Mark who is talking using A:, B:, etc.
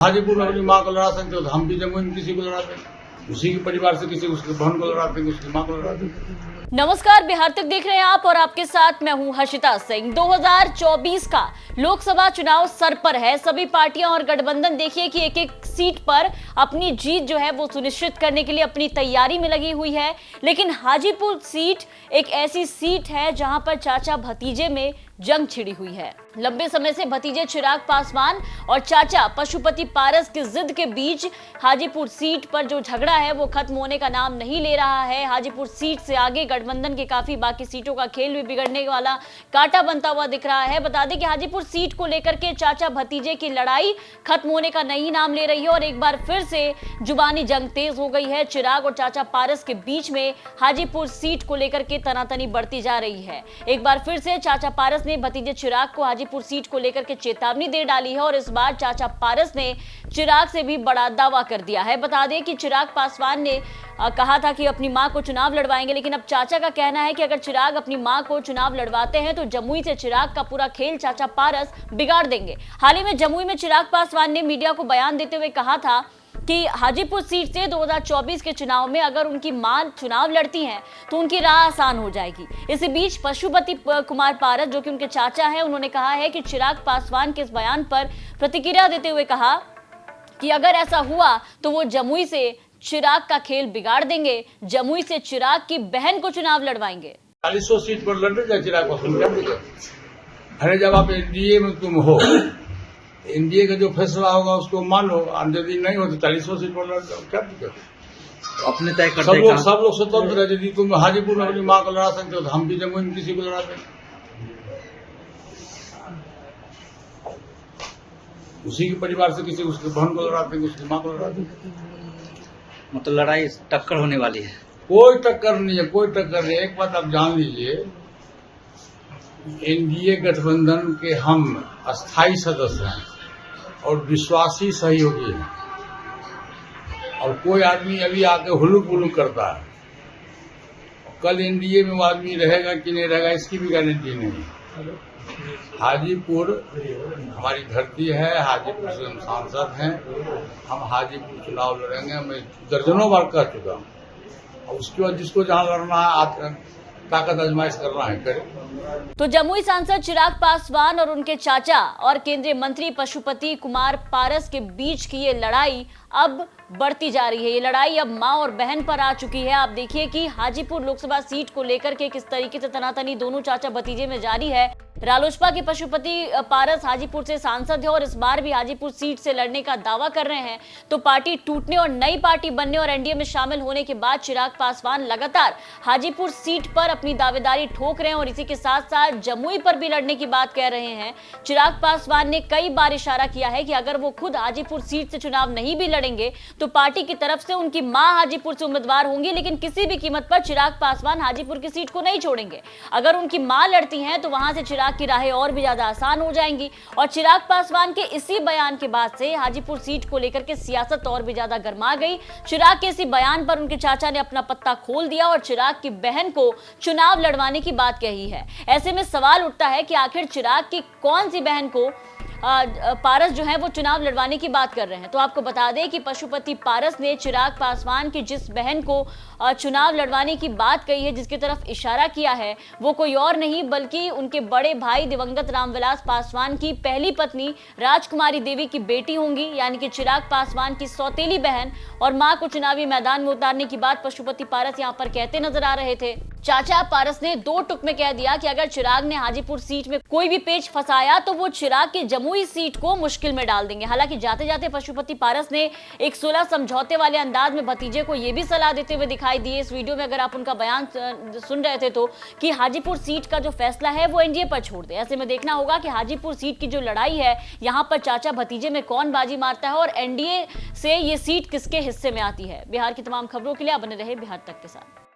A: हाजीपुर में अपनी माँ को लड़ा सकते हो तो हम भी जमुई में किसी को लड़ा देंगे, उसी के परिवार से किसी उसकी बहन को लड़ा देंगे, उसकी माँ को लड़ा देंगे।
B: नमस्कार, बिहार तक देख रहे हैं आप और आपके साथ मैं हूं हर्षिता सिंह। 2024 का लोकसभा चुनाव सर पर है। सभी पार्टियां और गठबंधन देखिए कि एक एक सीट पर अपनी जीत जो है वो सुनिश्चित करने के लिए अपनी तैयारी में लगी हुई है। लेकिन हाजीपुर सीट एक ऐसी सीट है जहां पर चाचा भतीजे में जंग छिड़ी हुई है। लंबे समय से भतीजे चिराग पासवान और चाचा पशुपति पारस की जिद के बीच हाजीपुर सीट पर जो झगड़ा है वो खत्म होने का नाम नहीं ले रहा है। हाजीपुर सीट से आगे गठबंधन के काफी बाकी सीटों का खेल भी बिगड़ने वाला कांटा बनता हुआ दिख रहा है। बता दें कि हाजीपुर सीट को लेकर के चाचा भतीजे की लड़ाई खत्म होने का नहीं नाम ले रही है और एक बार फिर से जुबानी जंग तेज हो गई है। चिराग और चाचा पारस के बीच में हाजीपुर सीट को लेकर के तनातनी बढ़ती जा रही है। एक बार फिर से चाचा पारस ने भतीजे चिराग को हाजीपुर सीट को लेकर के चेतावनी दे डाली है और इस बार चाचा पारस ने चिराग से भी बड़ा दावा कर दिया है। बता दें कि चिराग पासवान ने कहा था कि अपनी मां को चुनाव लड़वाएंगे, लेकिन अब चाचा का कहना है कि अगर चिराग अपनी मां को चुनाव लड़वाते हैं तो जमुई से चिराग का पूरा खेल चाचा पारस बिगाड़ देंगे। हाल ही में जमुई में चिराग पासवान ने मीडिया को बयान देते हुए कहा था कि हाजीपुर सीट से 2024 के चुनाव में अगर उनकी मां चुनाव लड़ती हैं तो उनकी राह आसान हो जाएगी। इसी बीच पशुपति कुमार पारस जो कि उनके चाचा हैं, उन्होंने कहा है कि चिराग पासवान के इस बयान पर प्रतिक्रिया देते हुए कहा कि अगर ऐसा हुआ तो वो जमुई से चिराग का खेल बिगाड़ देंगे, जमुई से चिराग की बहन को चुनाव लड़वाएंगे।
A: 40 सीट पर लड़ेगा चिराग पासवान। अरे जब आप एनडीए में तुम हो, एनडीए का जो फैसला होगा उसको मानो, यदि नहीं हो तो 40 सीट पर लड़ जाओ, क्या दिक्कत?
C: अपने तय करते
A: सब लोग स्वतंत्र है। यदि तुम हाजीपुर में अपनी माँ को लड़ा सकते हो तो हम भी जमुई में किसी को लड़ा देंगे, उसी के परिवार से किसी उसकी बहन को लड़ा देंगे, उसकी माँ को लड़ा देंगे।
C: मतलब लड़ाई टक्कर होने वाली है।
A: कोई टक्कर नहीं है, कोई टक्कर नहीं। एक बात आप जान लीजिए, एनडीए गठबंधन के हम अस्थायी सदस्य हैं और विश्वासी सहयोगी हैं, और कोई आदमी अभी आके हुलुक बुलुक करता है, कल एनडीए में वो आदमी रहेगा कि नहीं रहेगा इसकी भी गारंटी नहीं। हाजीपुर हमारी धरती है, हाजीपुर से हम सांसद हैं, हम हाजीपुर चुनाव लड़ेंगे। मैं दर्जनों बार कह चुका हूँ, और उसके बाद जिसको जहाँ लड़ना है ताकत आजमाइश करना है करे।
B: तो जमुई सांसद चिराग पासवान और उनके चाचा और केंद्रीय मंत्री पशुपति कुमार पारस के बीच की ये लड़ाई अब बढ़ती जा रही है। ये लड़ाई अब मां और बहन पर आ चुकी है। आप देखिए कि हाजीपुर लोकसभा सीट को लेकर के किस तरीके से तनातनी दोनों चाचा भतीजे में जारी है। रालोसपा के पशुपति पारस हाजीपुर से सांसद है और इस बार भी हाजीपुर सीट से लड़ने का दावा कर रहे हैं। तो पार्टी टूटने और नई पार्टी बनने और एनडीए में शामिल होने के बाद चिराग पासवान लगातार हाजीपुर सीट पर अपनी दावेदारी ठोक रहे हैं और इसी के साथ साथ जमुई पर भी लड़ने की बात कह रहे हैं। चिराग पासवान ने कई बार इशारा किया है कि अगर वो खुद हाजीपुर सीट से चुनाव नहीं भी लड़ेंगे तो पार्टी की तरफ से उनकी मां हाजीपुर से उम्मीदवार होंगी, लेकिन किसी भी कीमत पर चिराग पासवान हाजीपुर की सीट को नहीं छोड़ेंगे। अगर उनकी मां लड़ती हैं तो वहां से चिराग की राहें और भी ज्यादा आसान हो जाएंगी। और चिराग पासवान के इसी बयान के बाद से हाजीपुर सीट को लेकर के सियासत और भी ज्यादा गर्मा गई। चिराग के इसी बयान पर उनके चाचा ने अपना पत्ता खोल दिया और चिराग की बहन को चुनाव लड़वाने की बात कही है। ऐसे में सवाल उठता है कि आखिर चिराग की कौन सी बहन को पारस जो है वो चुनाव लड़वाने की बात कर रहे हैं। तो आपको बता दें कि पशुपति पारस ने चिराग पासवान की जिस बहन को चुनाव लड़वाने की बात कही है, जिसकी तरफ इशारा किया है, वो कोई और नहीं बल्कि उनके बड़े भाई दिवंगत रामविलास पासवान की पहली पत्नी राजकुमारी देवी की बेटी होंगी, यानी कि चिराग पासवान की सौतेली बहन। और मां को चुनावी मैदान में उतारने की बात पशुपति पारस यहां पर कहते नजर आ रहे थे। चाचा पारस ने दो टुक में कह दिया कि अगर चिराग ने हाजीपुर सीट में कोई भी पेच फंसाया तो वो चिराग की जमुई सीट को मुश्किल में डाल देंगे। हालांकि जाते जाते पशुपति पारस ने एक 16 समझौते वाले अंदाज में भतीजे को यह भी सलाह देते हुए दिखाई दिए इस वीडियो में, अगर आप उनका बयान सुन रहे थे तो, कि हाजीपुर सीट का जो फैसला है वो एनडीए पर छोड़ दे। ऐसे में देखना होगा कि हाजीपुर सीट की जो लड़ाई है यहाँ पर चाचा भतीजे में कौन बाजी मारता है और एनडीए से ये सीट किसके हिस्से में आती है। बिहार की तमाम खबरों के लिए आप बने रहे बिहार तक के साथ।